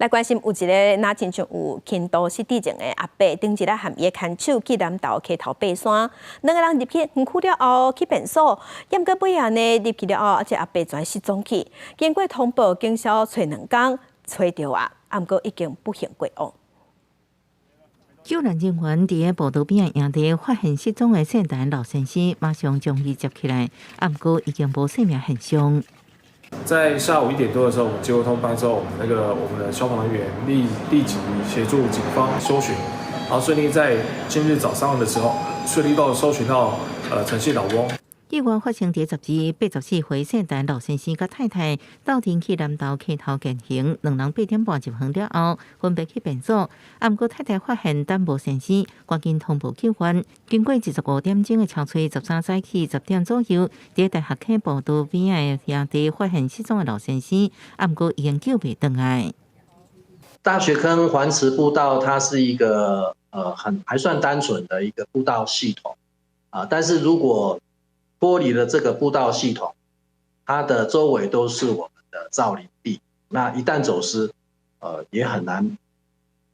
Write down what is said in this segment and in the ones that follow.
来关心有一个那亲像有轻度失智症的阿伯，顶一日含伊的牵手去南投溪头爬山，两个人入去园区了后去便所，验过尾案呢入去了后，这阿伯全失踪去。经过通报，警消找2天，找到啊，毋过已经不幸过往。救援人员伫个步道边仔营地发现失踪的姓陈老先生，马上将伊接起来，毋过已经无生命现象。在下午1点多的时候，我们接获通报之后，我们的消防人员立即协助警方搜寻，然后顺利在今日早上的时候，顺利搜寻到陈姓老翁。意外发生伫84岁姓陈老先生甲太太斗阵去南投溪头健行，2人8点半集合了后，分别去便所。毋过太太发现胆无先生，赶紧通报救援。经过25点钟的敲催，13早起10点左右，伫大学溪步道边的营地发现失踪的老先生，毋过已经救袂回来。大学坑环池步道，它是一个还算单纯的一个步道系统啊，但是如果脱离了这个步道系统，它的周围都是我们的造林地，那一旦走失，也很难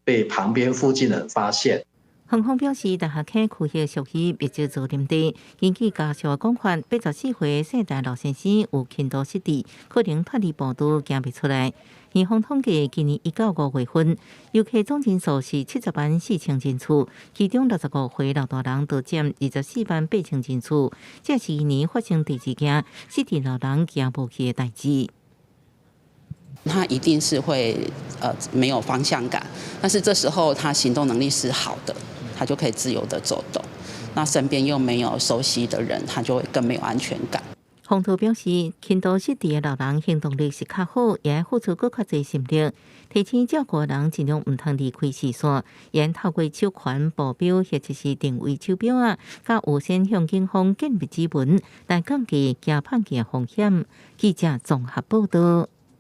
被旁边附近的人发现。警方表示，大学溪区域属于密集造林地，根据家属的讲法，84岁姓陈老先生有轻度失智，可能脱离步道行不出来。警方统计，今年1到5月份，游客总人数是70万4千人次，其中65岁老大人就占24万8千人次。这是一年发生第2件失智老人行无去的代志。他一定是会没有方向感，但是这时候他行动能力是好的，他就可以自由的走动。那身边又没有熟悉的人，他就会更没有安全感。洪图表示，轻度失智的老人行动力是较好，也要付出更较侪心力。提醒照顾人尽量唔通离开视线，也透过手环、步表或者是定位手表啊，甲有先向警方建立指纹，来降低惊碰见风险。记者综合报道。